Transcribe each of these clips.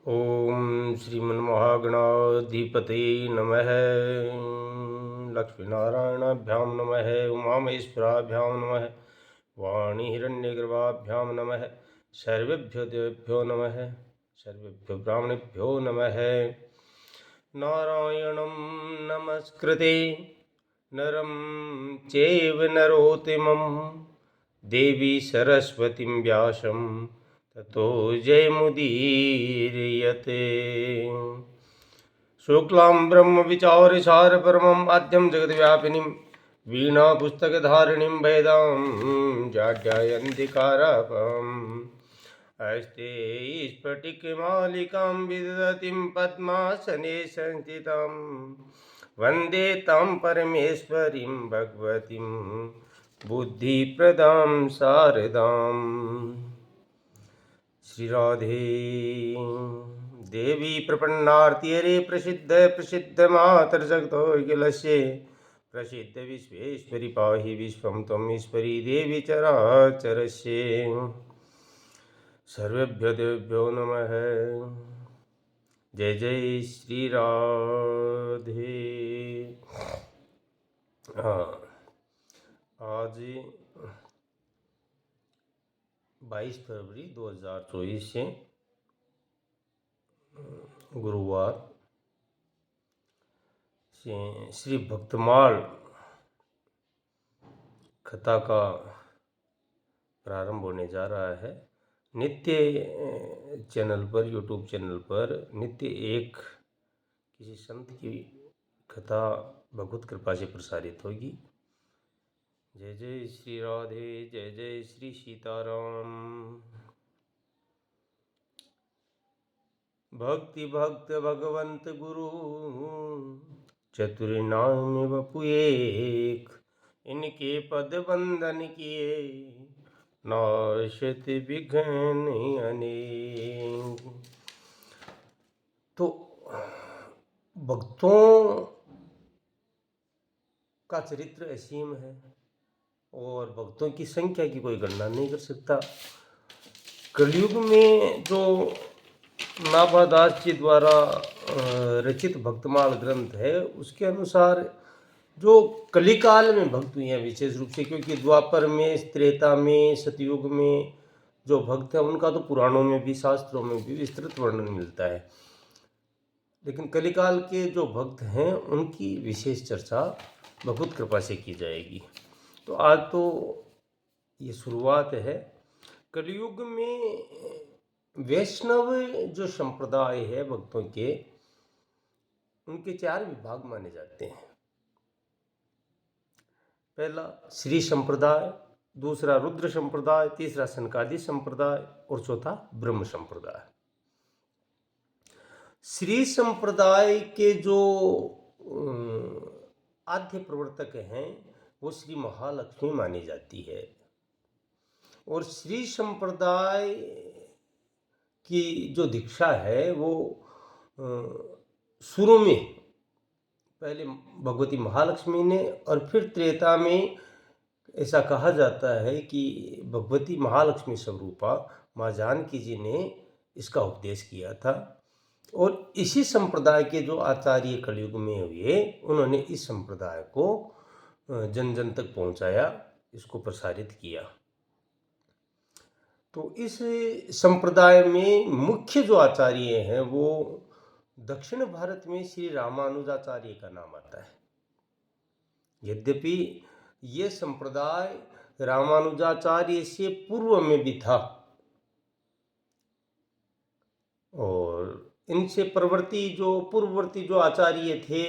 ओम श्रीमन्महागणाधिपते नमः। लक्ष्मीनारायणाभ्यां नमः। उमामहेश्वराभ्यां नमः। वाणीहिरण्यगर्भाभ्यां नमः। सर्वेभ्यो देवेभ्यो नमः। सर्वेभ्यो ब्राह्मणेभ्यो नमः। नारायणं नमस्कृते नरं चैव नरोत्तमं देवी सरस्वतीं व्यासं ततो जयमुदीरयते। शुक्लां ब्रह्मविचारसारपरमम् आद्यं जगद्व्यापिनीं वीणापुस्तकधारिणीं वेदां जाड्यायन्तिकारापम् अस्ते स्फटिकमालिकां विदधतीं पद्मासने संस्थितां वन्दे तां परमेश्वरीं भगवतीं बुद्धिप्रदां शारदाम्। श्री राधे देवी प्रपन्नार्तिहरे प्रसिद्ध मातर जगतोऽखिलस्य प्रसिद्ध विश्वेश्वरी पाहि विश्वं त्वम् ईश्वरी देवी चराचरस्य। सर्वेभ्यो देवेभ्यो नमः। जय जय श्री राधे। आज 22 फरवरी 2024 से गुरुवार से श्री भक्तमाल कथा का प्रारंभ होने जा रहा है। नित्य चैनल पर, यूट्यूब चैनल पर नित्य एक किसी संत की कथा भगवत कृपा से प्रसारित होगी। जय जय श्री राधे। जय जय श्री सीताराम। भक्ति भक्त भगवंत गुरु चतुर्नाम वपु एक, इनके पद बंदन किए नाशत विघ्न अनेक। तो भक्तों का चरित्र असीम है और भक्तों की संख्या की कोई गणना नहीं कर सकता। कलयुग में जो नाभादास जी द्वारा रचित भक्तमाल ग्रंथ है उसके अनुसार जो कलिकाल में भक्त हुए हैं विशेष रूप से, क्योंकि द्वापर में, त्रेता में, सतयुग में जो भक्त हैं उनका तो पुराणों में भी, शास्त्रों में भी विस्तृत वर्णन मिलता है, लेकिन कलिकाल के जो भक्त हैं उनकी विशेष चर्चा भगवत कृपा से की जाएगी। तो आज तो ये शुरुआत है। कलयुग में वैष्णव जो संप्रदाय है भक्तों के, उनके 4 विभाग माने जाते हैं। पहला श्री संप्रदाय, दूसरा रुद्र संप्रदाय, तीसरा सनकादि संप्रदाय और चौथा ब्रह्म संप्रदाय। श्री संप्रदाय के जो आद्य प्रवर्तक हैं वो श्री महालक्ष्मी मानी जाती है। और श्री संप्रदाय की जो दीक्षा है वो शुरू में पहले भगवती महालक्ष्मी ने और फिर त्रेता में ऐसा कहा जाता है कि भगवती महालक्ष्मी स्वरूपा माँ जानकी जी ने इसका उपदेश किया था। और इसी संप्रदाय के जो आचार्य कलयुग में हुए उन्होंने इस संप्रदाय को जन जन तक पहुंचाया, इसको प्रसारित किया। तो इस संप्रदाय में मुख्य जो आचार्य हैं वो दक्षिण भारत में श्री रामानुजाचार्य का नाम आता है। यद्यपि ये संप्रदाय रामानुजाचार्य से पूर्व में भी था और इनसे पूर्ववर्ती जो आचार्य थे,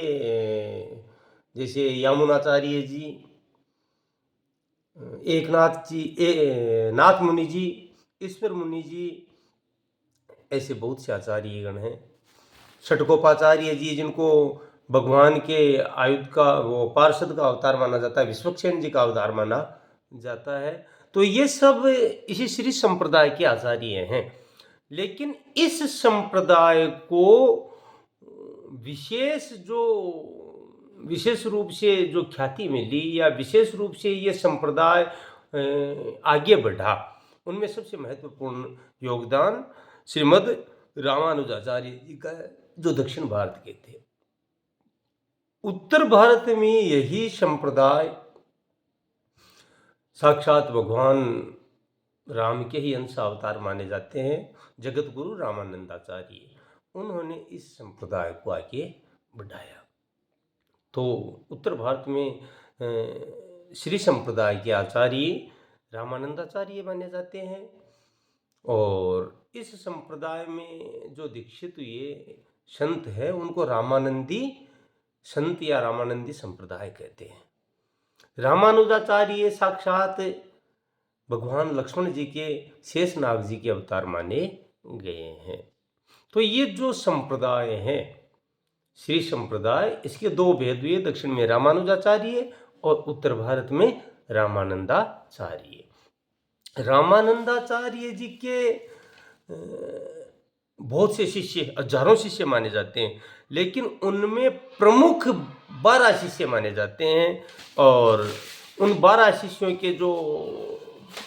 जैसे यामुनाचार्य जी, एकनाथ जी, नाथ मुनि जी, ईश्वर मुनि जी, ऐसे बहुत से आचार्यगण हैं। षटकोपाचार्य जी जिनको भगवान के आयुध का, वो पार्षद का अवतार माना जाता है, विश्वक्सेन जी का अवतार माना जाता है। तो ये सब इसी श्री संप्रदाय के आचार्य हैं। लेकिन इस संप्रदाय को विशेष रूप से जो ख्याति मिली या विशेष रूप से ये संप्रदाय आगे बढ़ा, उनमें सबसे महत्वपूर्ण योगदान श्रीमद् रामानुजाचार्य जी का है, जो दक्षिण भारत के थे। उत्तर भारत में यही संप्रदाय साक्षात भगवान राम के ही अंश अवतार माने जाते हैं। जगत गुरु रामानंदाचार्य, उन्होंने इस संप्रदाय को आगे बढ़ाया। तो उत्तर भारत में श्री संप्रदाय के आचार्य रामानंदाचार्य माने जाते हैं। और इस संप्रदाय में जो दीक्षित हुए संत हैं उनको रामानंदी संत या रामानंदी संप्रदाय कहते हैं। रामानुजाचार्य साक्षात भगवान लक्ष्मण जी के शेषनाग जी के अवतार माने गए हैं। तो ये जो संप्रदाय हैं श्री संप्रदाय, इसके दो भेद हुए, दक्षिण में रामानुजाचार्य और उत्तर भारत में रामानंदाचार्य। रामानंदाचार्य जी के बहुत से शिष्य, हजारों शिष्य माने जाते हैं, लेकिन उनमें प्रमुख 12 शिष्य माने जाते हैं। और उन 12 शिष्यों के जो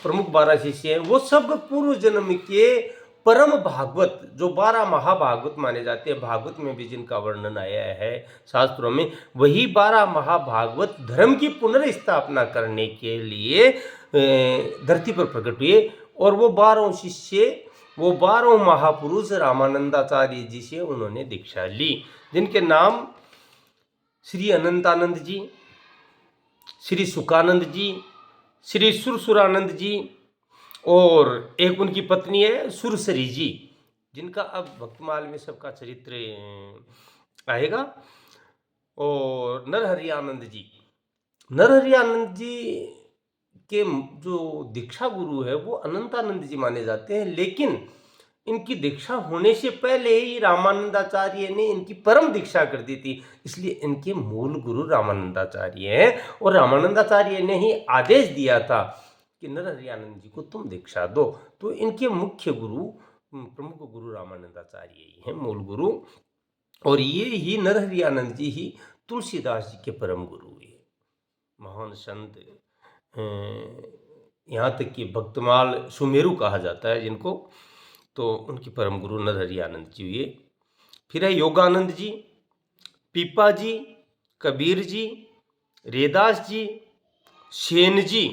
प्रमुख 12 शिष्य हैं वो सब पूर्व जन्म के परम भागवत, जो 12 महाभागवत माने जाते हैं, भागवत में भी जिनका वर्णन आया है शास्त्रों में, वही 12 महाभागवत धर्म की पुनर्स्थापना करने के लिए धरती पर प्रकट हुए। और वो 12 शिष्य, वो 12 महापुरुष रामानंदाचार्य जी से उन्होंने दीक्षा ली, जिनके नाम श्री अनंतानंद जी, श्री सुखानंद जी, श्री सुरसुरानंद जी, और एक उनकी पत्नी है सुरसरी जी, जिनका अब भक्तमाल में सबका चरित्र आएगा। और नरहरियानंद जी, नरहरियानंद जी के जो दीक्षा गुरु है वो अनंतानंद जी माने जाते हैं, लेकिन इनकी दीक्षा होने से पहले ही रामानंदाचार्य ने इनकी परम दीक्षा कर दी थी, इसलिए इनके मूल गुरु रामानंदाचार्य हैं। और रामानंदाचार्य ने ही आदेश दिया था कि नरहरियानंद जी को तुम दीक्षा दो। तो इनके मुख्य गुरु, प्रमुख गुरु रामानंदाचार्य ही हैं, मूल गुरु। और ये ही नरहरियानंद जी ही तुलसीदास जी के परम गुरु हुए, महान संत। यहाँ तक कि भक्तमाल सुमेरु कहा जाता है जिनको, तो उनकी परम गुरु नरहरियानंद जी हुए। फिर है योगानंद जी, पीपा जी, कबीर जी, रेदास जी, सेन जी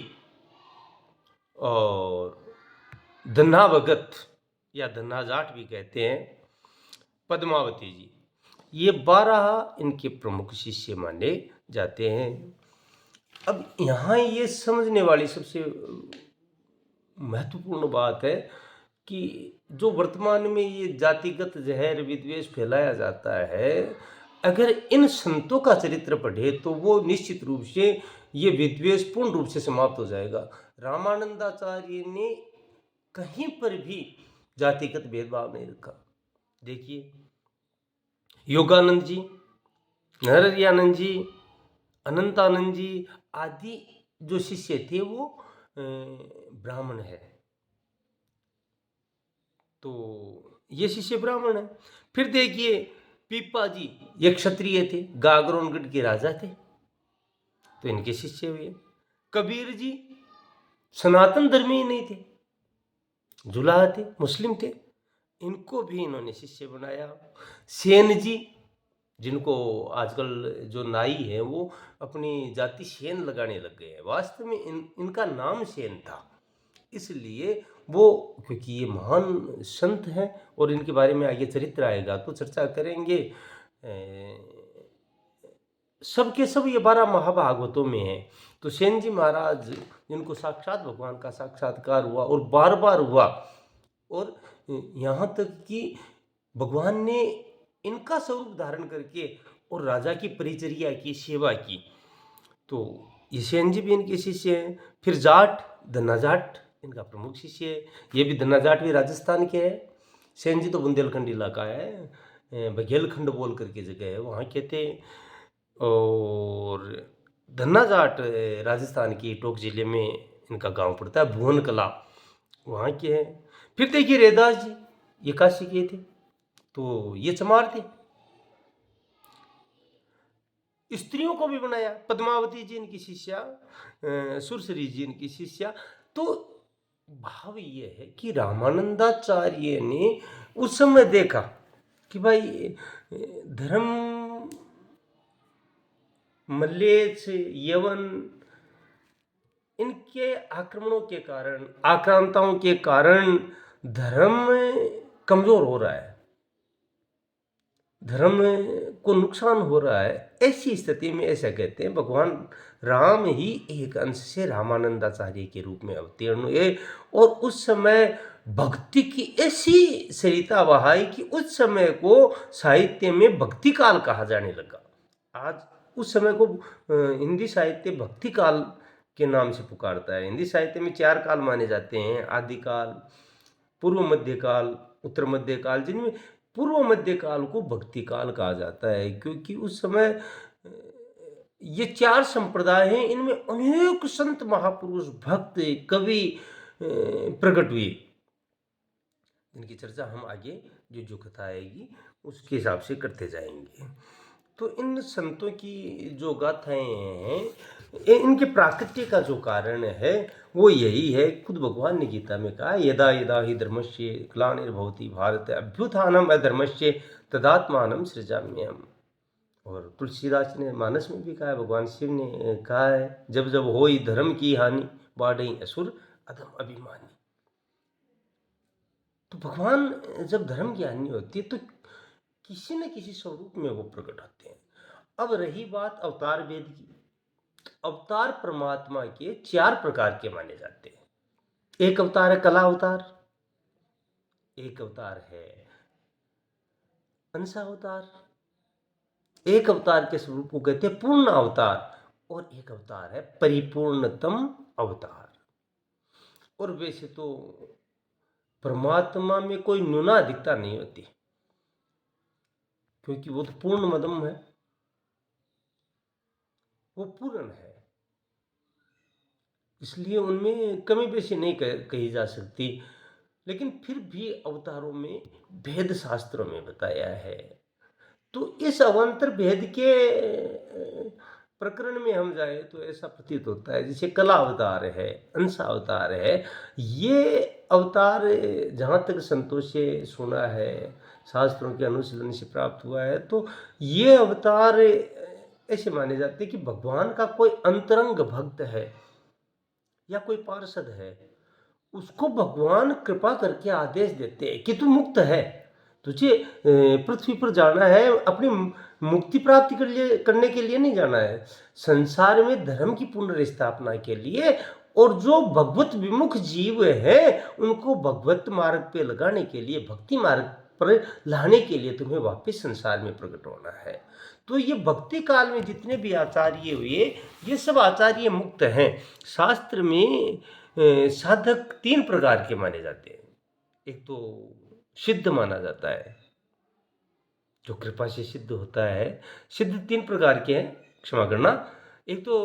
और धन्ना भगत या धन्ना जाट भी कहते हैं, पद्मावती जी। ये 12 इनके प्रमुख शिष्य माने जाते हैं। अब यहाँ ये समझने वाली सबसे महत्वपूर्ण बात है कि जो वर्तमान में ये जातिगत जहर विद्वेष फैलाया जाता है, अगर इन संतों का चरित्र पढ़े तो वो निश्चित रूप से ये विद्वेष पूर्ण रूप से समाप्त हो जाएगा। रामानंदाचार्य ने कहीं पर भी जातिगत भेदभाव नहीं रखा। देखिए, योगानंद जी, नरहरियानंद जी, अनंतानंद जी आदि जो शिष्य थे वो ब्राह्मण है, तो ये शिष्य ब्राह्मण है। फिर देखिए, पीपा जी ये क्षत्रिय थे, गागरोनगढ़ के राजा थे, तो इनके शिष्य हुए। कबीर जी सनातन धर्मी नहीं थे, जुलाहा थे, मुस्लिम थे, इनको भी इन्होंने शिष्य बनाया। सेन जी, जिनको आजकल जो नाई है वो अपनी जाति सेन लगाने लग गए हैं, वास्तव में इनका नाम सेन था, इसलिए वो, क्योंकि ये महान संत हैं और इनके बारे में आगे चरित्र आएगा तो चर्चा करेंगे। सबके सब ये 12 महाभागवतों में हैं। तो सेन जी महाराज, जिनको साक्षात भगवान का साक्षात्कार हुआ और बार बार हुआ, और यहाँ तक कि भगवान ने इनका स्वरूप धारण करके और राजा की परिचर्या की, सेवा की, तो ये सेन जी भी इनके शिष्य हैं। फिर जाट, धन्ना जाट इनका प्रमुख शिष्य है, ये भी धन्ना जाट भी राजस्थान के हैं। सेन जी तो बुंदेलखंड इलाका है, बघेलखंड बोल करके जगह है, वहाँ के थे। और धन्ना जाट राजस्थान की टोंक जिले में इनका गांव पड़ता है, भुवन कला, वहाँ के हैं। फिर देखिए रेदास जी, ये काशी के थे, तो ये चमार थे। स्त्रियों को भी बनाया, पद्मावती जी इनकी शिष्या, सुरसरी जी इनकी शिष्या। तो भाव ये है कि रामानंदाचार्य ने उस समय देखा कि भाई धर्म, मल्लेश, यवन, इनके आक्रमणों के कारण, आक्रांताओं के कारण धर्म कमजोर हो रहा है, धर्म को नुकसान हो रहा है। ऐसी स्थिति में ऐसा कहते हैं भगवान राम ही एक अंश से रामानंदाचार्य के रूप में अवतीर्ण हुए और उस समय भक्ति की ऐसी सरिता बहाई कि उस समय को साहित्य में भक्ति काल कहा जाने लगा। आज उस समय को हिंदी साहित्य भक्ति काल के नाम से पुकारता है। हिंदी साहित्य में 4 काल माने जाते हैं, आदिकाल, पूर्व मध्य काल, उत्तर मध्य काल, जिनमें पूर्व मध्य काल को भक्ति काल कहा जाता है क्योंकि उस समय ये 4 संप्रदाय हैं, इनमें अनेक संत महापुरुष, भक्त, कवि प्रकट हुए, इनकी चर्चा हम आगे जो कथा आएगी उसके हिसाब से करते जाएंगे। तो इन संतों की जो गाथाएं हैं, इनके प्राकट्य का जो कारण है वो यही है। खुद भगवान ने गीता में कहा, यदा यदा ही धर्मस्य ग्लानिर्भवति भारत अभ्युत्थानम अधर्मस्य तदात्मानं सृजाम्यहम्। और तुलसीदास ने मानस में भी कहा है, भगवान शिव ने कहा है, जब जब होई धर्म की हानि बाढ़ई असुर अधम अभिमानी। तो भगवान जब धर्म की हानि होती है तो किसी न किसी स्वरूप में वो प्रकट होते हैं। अब रही बात अवतार वेद की, अवतार परमात्मा के 4 प्रकार के माने जाते हैं। एक अवतार है कला अवतार, एक अवतार है अंश अवतार, एक अवतार के स्वरूप को कहते हैं पूर्ण अवतार, और एक अवतार है परिपूर्णतम अवतार। और वैसे तो परमात्मा में कोई न्यूनाधिकता नहीं होती क्योंकि वो तो पूर्ण मदम है, वो पूर्ण है, इसलिए उनमें कमी बेशी नहीं कही जा सकती। लेकिन फिर भी अवतारों में भेद शास्त्रों में बताया है। तो इस अवान्तर भेद के प्रकरण में हम जाए तो ऐसा प्रतीत होता है जैसे कला अवतार है, अंश अवतार है। ये अवतार जहाँ तक संतों से सुना है, शास्त्रों के अनुशीलन से प्राप्त हुआ है, तो ये अवतार ऐसे माने जाते हैं कि भगवान का कोई अंतरंग भक्त है या कोई पार्षद है, उसको भगवान कृपा करके आदेश देते हैं कि तू मुक्त है, तुझे पृथ्वी पर जाना है, अपनी मुक्ति प्राप्ति करने के लिए नहीं जाना है, संसार में धर्म की पुनर्स्थापना के लिए। और जो भगवत विमुख जीव हैं उनको भगवत मार्ग पे लगाने के लिए, भक्ति मार्ग पर लाने के लिए तुम्हें वापस संसार में प्रकट होना है। तो ये भक्ति काल में जितने भी आचार्य हुए, ये सब आचार्य मुक्त हैं। शास्त्र में साधक 3 प्रकार के माने जाते हैं। एक तो सिद्ध माना जाता है, जो कृपा से सिद्ध होता है। सिद्ध 3 प्रकार के हैं, क्षमा करना। एक तो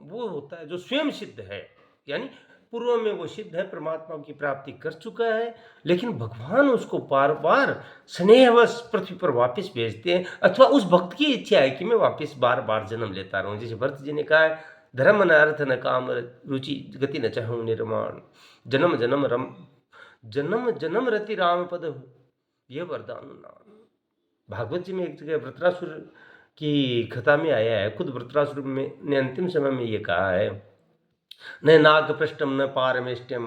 वो होता है जो स्वयं सिद्ध है, यानी पूर्व में वो सिद्ध है, परमात्मा की प्राप्ति कर चुका है, लेकिन भगवान उसको बार बार स्नेहवश पृथ्वी पर वापस भेजते हैं, अथवा उस भक्त की इच्छा है कि मैं वापस बार बार जन्म लेता रहूं। जैसे भरत जी ने कहा है, धर्म न अर्थ न काम रुचि गति न चाहूं निर्माण, जन्म जन्म रति राम पद हो, यह वरदान नाम। भागवत जी में एक जगह वृत्रासुर की कथा में आया है, खुद वृत्रासुर ने अंतिम समय में ये कहा है, न नागपृष्टम न पारमेष्ट्यम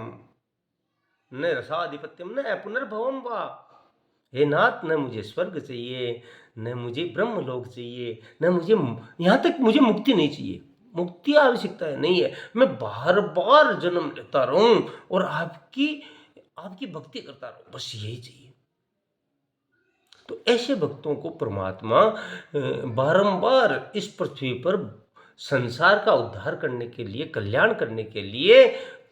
न रसाधिपत्यम न पुनर्भवम वा। हे नाथ, न मुझे स्वर्ग चाहिए, न मुझे ब्रह्मलोक चाहिए, न मुझे, यहाँ तक मुझे मुक्ति नहीं चाहिए, मुक्ति आवश्यकता है नहीं है, मैं बार बार जन्म लेता रहूं और आपकी भक्ति करता रहूं, बस यही चाहिए। तो ऐसे भक्तों को परमात्मा बारंबार इस पृथ्वी पर संसार का उद्धार करने के लिए, कल्याण करने के लिए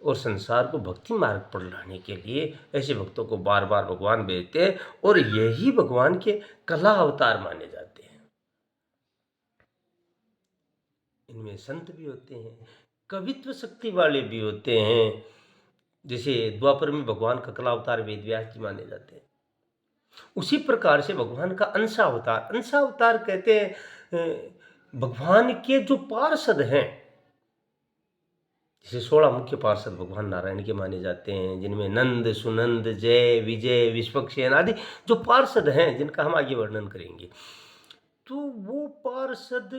और संसार को भक्ति मार्ग पर लाने के लिए ऐसे भक्तों को बार बार भगवान भेजते हैं, और यही भगवान के कला अवतार माने जाते हैं। इनमें संत भी होते हैं, कवित्व शक्ति वाले भी होते हैं। जैसे द्वापर में भगवान का कला अवतार वेद व्यास जी माने जाते हैं, उसी प्रकार से भगवान का अंशावतार, अंशावतार कहते हैं भगवान के जो पार्षद हैं, जैसे 16 मुख्य पार्षद भगवान नारायण के माने जाते हैं, जिनमें नंद, सुनंद, जय, विजय, विश्वक्सेन आदि जो पार्षद हैं, जिनका हम आगे वर्णन करेंगे। तो वो पार्षद,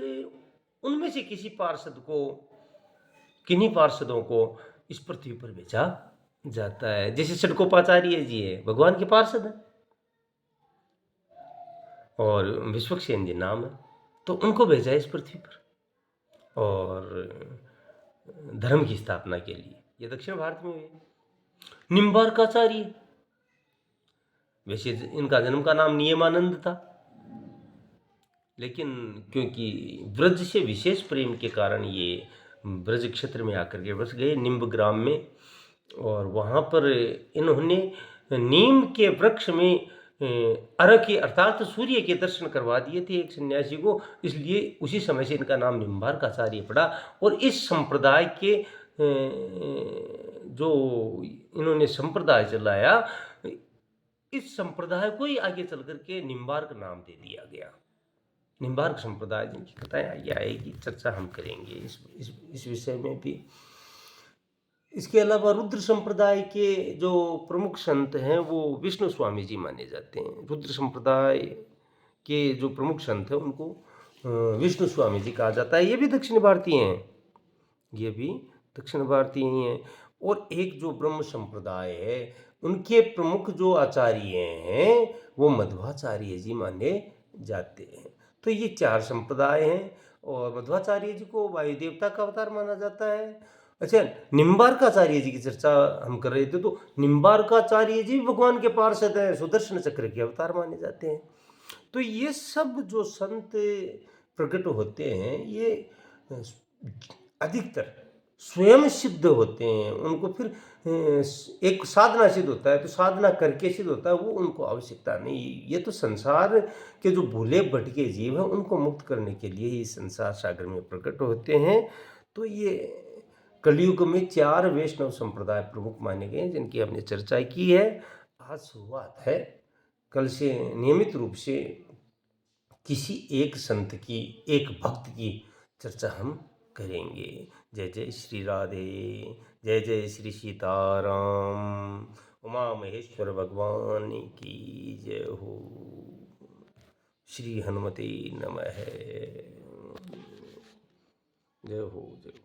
उनमें से किसी पार्षद को, किन्हीं पार्षदों को इस पृथ्वी पर भेजा जाता है। जैसे षडकोपाचार्य जी है, भगवान के पार्षद हैं, और विश्वक्सेन जी नाम है, तो उनको भेजा इस पृथ्वी पर और धर्म की स्थापना के लिए। ये दक्षिण भारत में हुए। निम्बार्काचार्य, वैसे इनका जन्म का नाम नियमानंद था, लेकिन क्योंकि ब्रज से विशेष प्रेम के कारण ये ब्रज क्षेत्र में आकर के बस गए, निम्ब ग्राम में, और वहाँ पर इन्होंने नीम के वृक्ष में अर्घ के अर्थात सूर्य के दर्शन करवा दिए थे एक सन्यासी को, इसलिए उसी समय से इनका नाम निम्बार्काचार्य पड़ा। और इस संप्रदाय के जो इन्होंने संप्रदाय चलाया, इस संप्रदाय को ही आगे चल करके निम्बार्क नाम दे दिया गया। निम्बार्क संप्रदाय, जिनकी कथाएं आगे आएगी, चर्चा हम करेंगे इस विषय में भी। इसके अलावा रुद्र संप्रदाय के जो प्रमुख संत हैं वो विष्णु स्वामी जी माने जाते हैं। रुद्र संप्रदाय के जो प्रमुख संत हैं उनको विष्णु स्वामी जी कहा जाता है। ये भी दक्षिण भारतीय हैं, ये भी दक्षिण भारतीय ही हैं। और एक जो ब्रह्म संप्रदाय है, उनके प्रमुख जो आचार्य हैं वो मध्वाचार्य जी माने जाते हैं। तो ये 4 संप्रदाय हैं, और मध्वाचार्य जी को वायु देवता का अवतार माना जाता है। अच्छा, निम्बार्काचार्य जी की चर्चा हम कर रहे थे, तो निम्बार्काचार्य जी भगवान के पार्षद हैं, सुदर्शन चक्र के अवतार माने जाते हैं। तो ये सब जो संत प्रकट होते हैं, ये अधिकतर स्वयं सिद्ध होते हैं। उनको फिर एक साधना सिद्ध होता है, तो साधना करके सिद्ध होता है, वो उनको आवश्यकता नहीं। ये तो संसार के जो भूले भटके जीव हैं उनको मुक्त करने के लिए ही संसार सागर में प्रकट होते हैं। तो ये कलयुग में 4 वैष्णव संप्रदाय प्रमुख माने गए हैं, जिनकी हमने चर्चा की है। आज शुरुआत है, कल से नियमित रूप से किसी एक संत की, एक भक्त की चर्चा हम करेंगे। जय जय श्री राधे, जय जय श्री सीताराम, उमा महेश्वर भगवान की जय हो। श्री हनुमते नमः। जय हो, जय हो।